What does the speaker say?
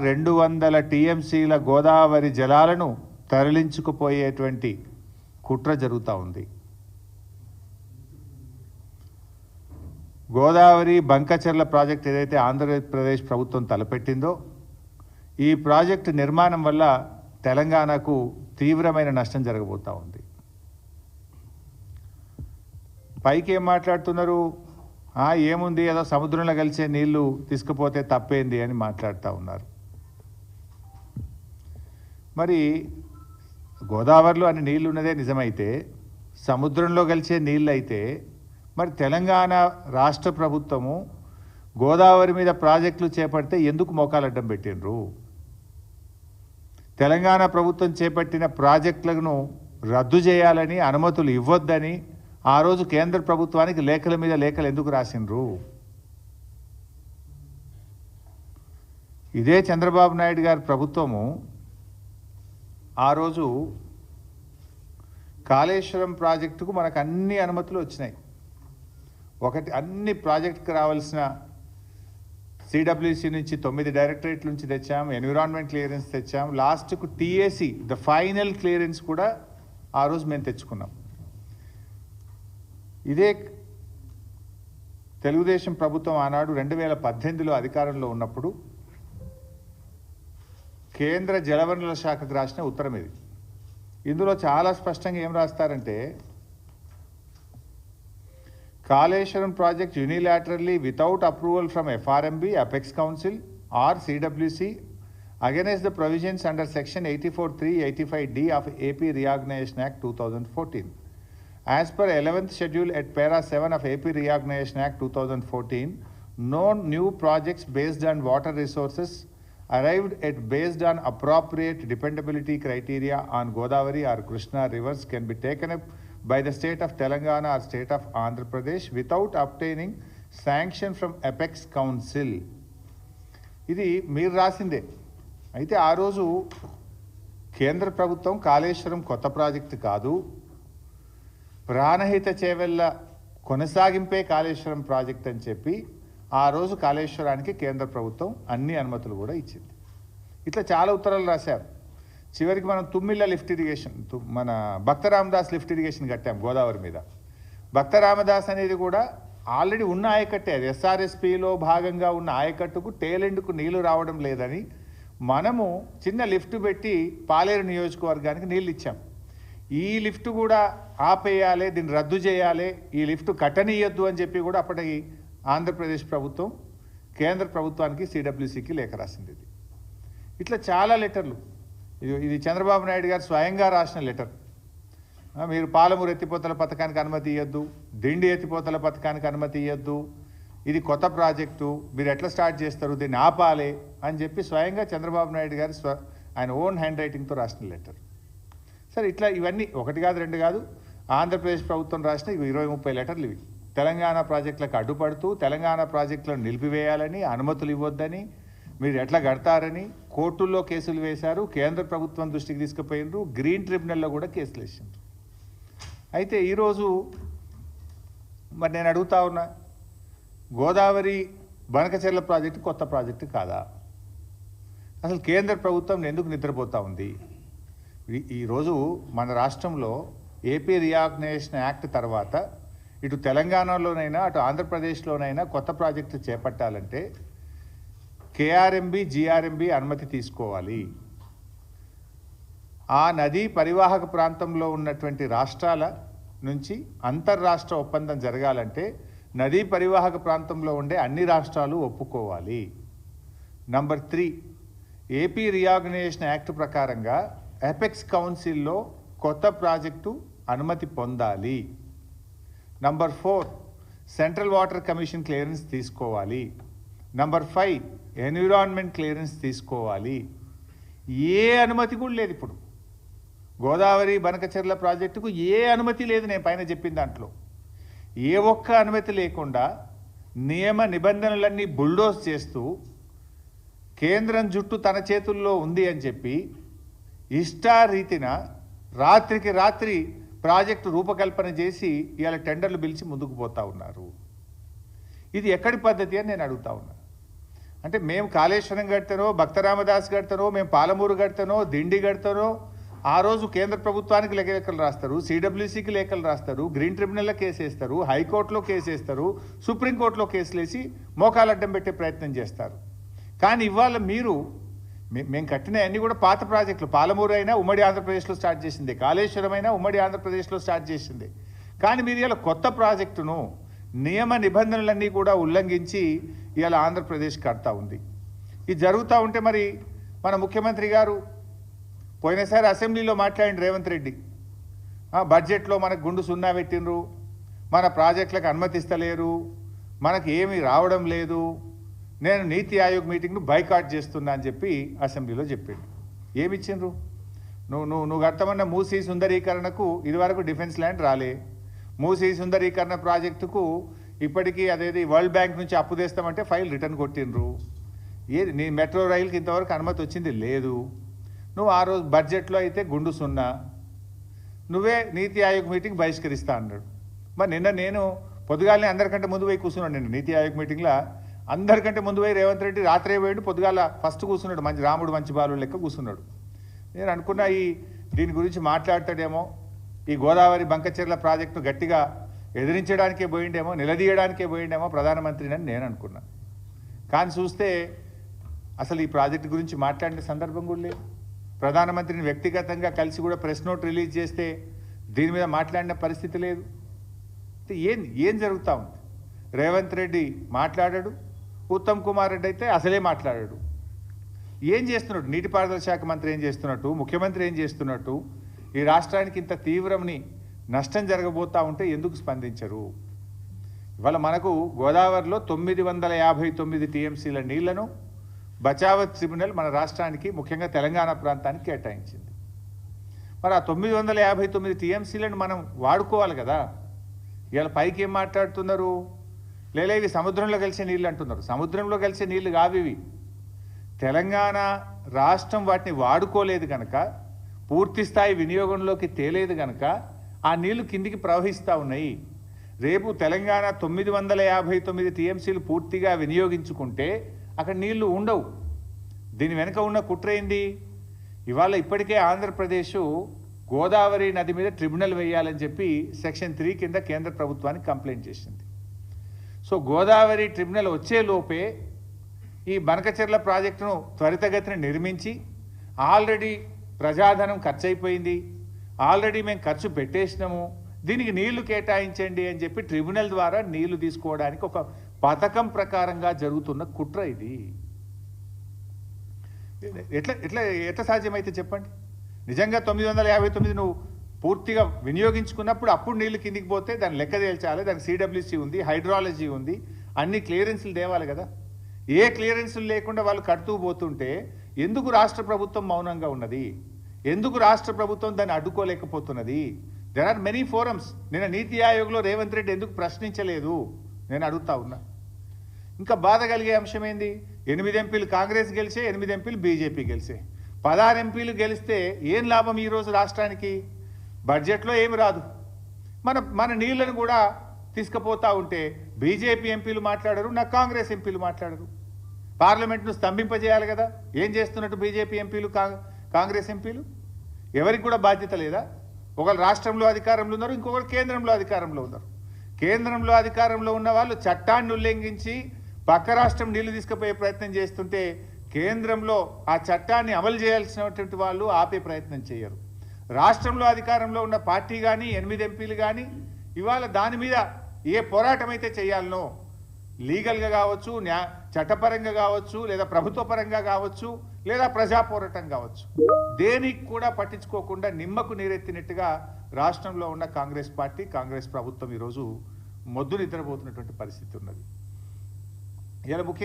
200 టీఎంసీల గోదావరి జలాలను తరలించుకుపోయేటువంటి కుట్ర జరుగుతూ ఉంది. గోదావరి బంకచెర్ల ప్రాజెక్ట్ ఏదైతే ఆంధ్రప్రదేశ్ ప్రభుత్వం తలపెట్టిందో ఈ ప్రాజెక్టు నిర్మాణం వల్ల తెలంగాణకు తీవ్రమైన నష్టం జరగబోతూ ఉంది. పైకి ఏం మాట్లాడుతున్నారు, ఏముంది ఏదో సముద్రంలో కలిసే నీళ్లు తీసుకుపోతే తప్పేంది అని మాట్లాడుతూ ఉన్నారు. మరి గోదావరిలో అన్ని నీళ్లు ఉన్నదే నిజమైతే, సముద్రంలో కలిసే నీళ్ళు అయితే మరి తెలంగాణ రాష్ట్ర ప్రభుత్వము గోదావరి మీద ప్రాజెక్టులు చేపడితే ఎందుకు మోకాలడ్డం పెట్టినరు? తెలంగాణ ప్రభుత్వం చేపట్టిన ప్రాజెక్టులను రద్దు చేయాలని, అనుమతులు ఇవ్వొద్దని ఆ రోజు కేంద్ర ప్రభుత్వానికి లేఖల మీద లేఖలు ఎందుకు రాసినరు? ఇదే చంద్రబాబు నాయుడు గారి ప్రభుత్వము ఆ రోజు కాళేశ్వరం ప్రాజెక్టుకు మనకు అన్ని అనుమతులు వచ్చినాయి. ఒకటి, అన్ని ప్రాజెక్టుకు రావాల్సిన సిడబ్ల్యూసి నుంచి 9 డైరెక్టరేట్ల నుంచి తెచ్చాం, ఎన్విరాన్మెంట్ క్లియరెన్స్ తెచ్చాం, లాస్ట్కు టీఏసీ ద ఫైనల్ క్లియరెన్స్ కూడా ఆ రోజు మేము తెచ్చుకున్నాం. ఇదే తెలుగుదేశం ప్రభుత్వం ఆనాడు 2018లో అధికారంలో ఉన్నప్పుడు కేంద్ర జలవనరుల శాఖకు రాసిన ఉత్తరం ఇది. ఇందులో చాలా స్పష్టంగా ఏం రాస్తారంటే, Kaleshwaram project unilaterally without approval from FRMB, Apex Council or CWC against the provisions under section 84(3), 85(d) of AP Reorganization Act 2014. As per 11th schedule at para 7 of AP Reorganization Act 2014, no new projects based on water resources arrived at based on appropriate dependability criteria on Godavari or Krishna rivers can be taken up by the state of Telangana or state of Andhra Pradesh without obtaining sanction from Apex Council. ఇది మీరు రాసిందే. అయితే ఆ రోజు కేంద్ర ప్రభుత్వం కాళేశ్వరం కొత్త project కాదు, Pranahita Chevella కొనసాగింపే Kaleshwaram project అని చెప్పి ఆ రోజు కాళేశ్వరానికి కేంద్ర ప్రభుత్వం అన్ని అనుమతులు కూడా ఇచ్చింది. ఇట్లా చాలా ఉత్తరాలు రాశారు. చివరికి మనం తుమ్మిళ్ళ లిఫ్ట్ ఇరిగేషన్, మన భక్త రామదాస్ లిఫ్ట్ ఇరిగేషన్ కట్టాం గోదావరి మీద. భక్త రామదాస్ అనేది కూడా ఆల్రెడీ ఉన్న ఆయకట్టే, అది SRSPలో భాగంగా ఉన్న ఆయకట్టుకు టేలెండ్కు నీళ్లు రావడం లేదని మనము చిన్న లిఫ్ట్ పెట్టి పాలేరు నియోజకవర్గానికి నీళ్ళు ఇచ్చాం. ఈ లిఫ్ట్ కూడా ఆపేయాలి, దీన్ని రద్దు చేయాలి, ఈ లిఫ్ట్ కట్టనీయొద్దు అని చెప్పి కూడా అప్పటికి ఆంధ్రప్రదేశ్ ప్రభుత్వం కేంద్ర ప్రభుత్వానికి CWCకి లేఖ రాసింది. ఇట్లా చాలా లెటర్లు. ఇది చంద్రబాబు నాయుడు గారు స్వయంగా రాసిన లెటర్. మీరు పాలమూరు ఎత్తిపోతల పథకానికి అనుమతి ఇవ్వద్దు, దిండి ఎత్తిపోతల పథకానికి అనుమతి ఇవ్వద్దు, ఇది కొత్త ప్రాజెక్టు, మీరు ఎట్లా స్టార్ట్ చేస్తారు, దీన్ని ఆపాలి అని చెప్పి స్వయంగా చంద్రబాబు నాయుడు గారు ఆయన ఓన్ హ్యాండ్ రైటింగ్తో రాసిన లెటర్. సరే, ఇట్లా ఇవన్నీ ఒకటి కాదు రెండు కాదు, ఆంధ్రప్రదేశ్ ప్రభుత్వం రాసిన 20-30 లెటర్లు ఇవి. తెలంగాణ ప్రాజెక్టులకు అడ్డుపడుతూ తెలంగాణ ప్రాజెక్టులను నిలిపివేయాలని, అనుమతులు ఇవ్వొద్దని, మీరు ఎట్లా కడతారని కోర్టుల్లో కేసులు వేశారు, కేంద్ర ప్రభుత్వం దృష్టికి తీసుకుపోయినరు, గ్రీన్ ట్రిబ్యునల్లో కూడా కేసులు వేసిండ్రు. అయితే ఈరోజు మరి నేను అడుగుతా ఉన్నా, గోదావరి బనకచెర్ల ప్రాజెక్టు కొత్త ప్రాజెక్టు కాదా? అసలు కేంద్ర ప్రభుత్వం ఎందుకు నిద్రపోతూ ఉంది? ఈరోజు మన రాష్ట్రంలో ఏపీ రీఆర్గనైజేషన్ యాక్ట్ తర్వాత ఇటు తెలంగాణలోనైనా అటు ఆంధ్రప్రదేశ్లోనైనా కొత్త ప్రాజెక్టు చేపట్టాలంటే KRMB, GRMB అనుమతి తీసుకోవాలి. ఆ నదీ పరివాహక ప్రాంతంలో ఉన్నటువంటి రాష్ట్రాల నుంచి అంతర్రాష్ట్ర ఒప్పందం జరగాలంటే నదీ పరివాహక ప్రాంతంలో ఉండే అన్ని రాష్ట్రాలు ఒప్పుకోవాలి. నంబర్ 3, ఏపీ రీఆర్గనైజేషన్ యాక్ట్ ప్రకారంగా అపెక్స్ కౌన్సిల్లో కొత్త ప్రాజెక్టు అనుమతి పొందాలి. Number 4, central water commission clearance తీసుకోవాలి. నంబర్ 5, ఎన్విరాన్మెంట్ క్లియరెన్స్ తీసుకోవాలి. ఏ అనుమతి కూడా లేదు. ఇప్పుడు గోదావరి బనకచెర్ల ప్రాజెక్టుకు ఏ అనుమతి లేదు. నేను పైన చెప్పిన దాంట్లో ఏ ఒక్క అనుమతి లేకుండా నియమ నిబంధనలన్నీ బుల్డోజ్ చేస్తూ కేంద్రం జుట్టు తన చేతుల్లో ఉంది అని చెప్పి ఇష్టారీతిన రాత్రికి రాత్రి ప్రాజెక్టు రూపకల్పన చేసి ఇవాళ టెండర్లు పిలిచి ముందుకు పోతా ఉన్నారు. ఇది ఎక్కడి పద్ధతి అని నేను అడుగుతా ఉన్నా. అంటే మేము కాళేశ్వరం కడతానో, భక్తరామదాస్ కడతానో, మేము పాలమూరు కడతానో, దిండి కడతానో, ఆ రోజు కేంద్ర ప్రభుత్వానికి లేఖలు రాస్తారు, సిడబ్ల్యూసీకి లేఖలు రాస్తారు, గ్రీన్ ట్రిబ్యునల్లో కేసు వేస్తారు, హైకోర్టులో కేసు వేస్తారు, సుప్రీంకోర్టులో కేసులు వేసి మోకాలు అడ్డం పెట్టే ప్రయత్నం చేస్తారు. కానీ ఇవాళ మీరు మేము కట్టిన అన్నీ కూడా పాత ప్రాజెక్టులు. పాలమూరు అయినా ఉమ్మడి ఆంధ్రప్రదేశ్లో స్టార్ట్ చేసింది, కాళేశ్వరం అయినా ఉమ్మడి ఆంధ్రప్రదేశ్లో స్టార్ట్ చేసింది. కానీ మీరు ఇలా కొత్త ప్రాజెక్టును నియమ నిబంధనలన్నీ కూడా ఉల్లంఘించి ఇలా ఆంధ్రప్రదేశ్ కడతా ఉంది. ఇది జరుగుతూ ఉంటే మరి మన ముఖ్యమంత్రి గారు పోయినసారి అసెంబ్లీలో మాట్లాడిన రేవంత్ రెడ్డి బడ్జెట్లో మనకు గుండు సున్నా పెట్టినరు, మన ప్రాజెక్టులకు అనుమతిస్తలేరు, మనకు ఏమీ రావడం లేదు, నేను నీతి ఆయోగ్ మీటింగ్ను బైకాట్ చేస్తున్నా అని చెప్పి అసెంబ్లీలో చెప్పాడు. ఏమిచ్చిండ్రు? నువ్వు కట్టమన్న మూసీ సుందరీకరణకు ఇదివరకు డిఫెన్స్ ల్యాండ్ రాలే, మూసీ సుందరీకరణ ప్రాజెక్టుకు ఇప్పటికీ అదేది వరల్డ్ బ్యాంక్ నుంచి అప్పు తెస్తామంటే ఫైల్ రిటర్న్ కొట్టినరు. ఏది నీ మెట్రో రైలుకి ఇంతవరకు అనుమతి వచ్చింది లేదు. నువ్వు ఆ రోజు బడ్జెట్లో అయితే గుండు సున్నా, నువ్వే నీతి ఆయోగ్ మీటింగ్ బహిష్కరిస్తా అన్నాడు. మరి నిన్న నేను పొద్దుగాలనే అందరికంటే ముందు పోయి కూర్చున్నాడు. నిన్న నీతి ఆయోగ్ మీటింగ్లో అందరికంటే ముందు పోయి రేవంత్ రెడ్డి రాత్రే పోయాడు, పొద్దుగాల ఫస్ట్ కూర్చున్నాడు, మంచి రాముడు మంచి బాలు లెక్క కూర్చున్నాడు. నేను అనుకున్నా దీని గురించి మాట్లాడతాడేమో, ఈ గోదావరి బంకచెర్ల ప్రాజెక్టును గట్టిగా ఎదిరించడానికే పోయిండేమో, నిలదీయడానికే పోయిండేమో ప్రధానమంత్రిని అని నేను అనుకున్నా. కానీ చూస్తే అసలు ఈ ప్రాజెక్టు గురించి మాట్లాడిన సందర్భం కూడా లేదు. ప్రధానమంత్రిని వ్యక్తిగతంగా కలిసి కూడా ప్రెస్ నోట్ రిలీజ్ చేస్తే దీని మీద మాట్లాడిన పరిస్థితి లేదు. ఏం జరుగుతూ ఉంది? రేవంత్ రెడ్డి మాట్లాడాడు, ఉత్తమ్ కుమార్ రెడ్డి అయితే అసలే మాట్లాడాడు. ఏం చేస్తున్నాడు? నీటిపారుదల శాఖ మంత్రి ఏం చేస్తున్నట్టు, ముఖ్యమంత్రి ఏం చేస్తున్నట్టు, ఈ రాష్ట్రానికి ఇంత తీవ్రమని నష్టం జరగబోతూ ఉంటే ఎందుకు స్పందించరు? ఇవాళ మనకు గోదావరిలో 959 టీఎంసీల నీళ్లను బచావత్ ట్రిబ్యునల్ మన రాష్ట్రానికి ముఖ్యంగా తెలంగాణ ప్రాంతానికి కేటాయించింది. మరి ఆ 959 టీఎంసీలను మనం వాడుకోవాలి కదా. ఇవాళ పైకి ఏం మాట్లాడుతున్నారు? లేలే ఇవి సముద్రంలో కలిసే నీళ్ళు అంటున్నారు. సముద్రంలో కలిసే నీళ్లు కావు ఇవి. తెలంగాణ రాష్ట్రం వాటిని వాడుకోలేదు కనుక, పూర్తి స్థాయి వినియోగంలోకి తేలేదు కనుక ఆ నీళ్లు కిందికి ప్రవహిస్తూ ఉన్నాయి. రేపు తెలంగాణ 959 టీఎంసీలు పూర్తిగా వినియోగించుకుంటే అక్కడ నీళ్లు ఉండవు. దీని వెనుక ఉన్న కుట్ర ఏంది? ఇవాళ ఇప్పటికే ఆంధ్రప్రదేశ్ గోదావరి నది మీద ట్రిబ్యునల్ వేయాలని చెప్పి సెక్షన్ 3 కింద కేంద్ర ప్రభుత్వానికి కంప్లైంట్ చేసింది. సో గోదావరి ట్రిబ్యునల్ వచ్చే లోపే ఈ బనకచెర్ల ప్రాజెక్టును త్వరితగతిన నిర్మించి, ఆల్రెడీ ప్రజాధనం ఖర్చు అయిపోయింది, ఆల్రెడీ మేము ఖర్చు పెట్టేసినాము, దీనికి నీళ్లు కేటాయించండి అని చెప్పి ట్రిబ్యునల్ ద్వారా నీళ్లు తీసుకోవడానికి ఒక పథకం ప్రకారంగా జరుగుతున్న కుట్ర ఇది. ఎట్లా సాధ్యమైతే చెప్పండి? నిజంగా 959 నువ్వు పూర్తిగా వినియోగించుకున్నప్పుడు అప్పుడు నీళ్లు కిందికి పోతే దాన్ని లెక్క తేల్చాలి, దానికి సిడబ్ల్యూసీ ఉంది, హైడ్రాలజీ ఉంది, అన్ని క్లియరెన్స్లు తేవాలి కదా. ఏ క్లియరెన్స్లు లేకుండా వాళ్ళు కడుతూ పోతుంటే ఎందుకు రాష్ట్ర ప్రభుత్వం మౌనంగా ఉన్నది? ఎందుకు రాష్ట్ర ప్రభుత్వం దాన్ని అడ్డుకోలేకపోతున్నది? There are many forums. నిన్న నీతి ఆయోగ్లో రేవంత్ రెడ్డి ఎందుకు ప్రశ్నించలేదు నేను అడుగుతా ఉన్నా. ఇంకా బాధ కలిగే అంశం ఏంది? 8 ఎంపీలు కాంగ్రెస్ గెలిచే, 8 ఎంపీలు బీజేపీ గెలిచే, 16 ఎంపీలు గెలిస్తే ఏం లాభం ఈరోజు రాష్ట్రానికి? బడ్జెట్లో ఏమి రాదు. మన నీళ్లను కూడా తీసుకుపోతూ ఉంటే బీజేపీ ఎంపీలు మాట్లాడరు, నా కాంగ్రెస్ ఎంపీలు మాట్లాడరు. పార్లమెంట్ను స్తంభింపజేయాలి కదా. ఏం చేస్తున్నట్టు బీజేపీ ఎంపీలు, కాంగ్రెస్ ఎంపీలు? ఎవరికి కూడా బాధ్యత లేదా? ఒకరు రాష్ట్రంలో అధికారంలో ఉన్నారు, ఇంకొకరు కేంద్రంలో అధికారంలో ఉన్నారు. కేంద్రంలో అధికారంలో ఉన్న వాళ్ళు చట్టాన్ని ఉల్లంఘించి పక్క రాష్ట్రం నీళ్లు తీసుకుపోయే ప్రయత్నం చేస్తుంటే కేంద్రంలో ఆ చట్టాన్ని అమలు చేయాల్సినటువంటి వాళ్ళు ఆపే ప్రయత్నం చేయరు. రాష్ట్రంలో అధికారంలో ఉన్న పార్టీ కానీ 8 ఎంపీలు కానీ ఇవాళ దాని మీద ఏ పోరాటం అయితే చేయాలనో, లీగల్గా కావచ్చు, చట్టపరంగా కావచ్చు, లేదా ప్రభుత్వ పరంగా కావచ్చు, లేదా ప్రజా పోరాటం కావచ్చు, దేనికి కూడా పట్టించుకోకుండా నిమ్మకు నీరెత్తినట్టుగా రాష్ట్రంలో ఉన్న కాంగ్రెస్ పార్టీ, కాంగ్రెస్ ప్రభుత్వం ఈరోజు మొద్దు నిద్రపోతున్నటువంటి పరిస్థితి ఉన్నది. ఇలా ముఖ్య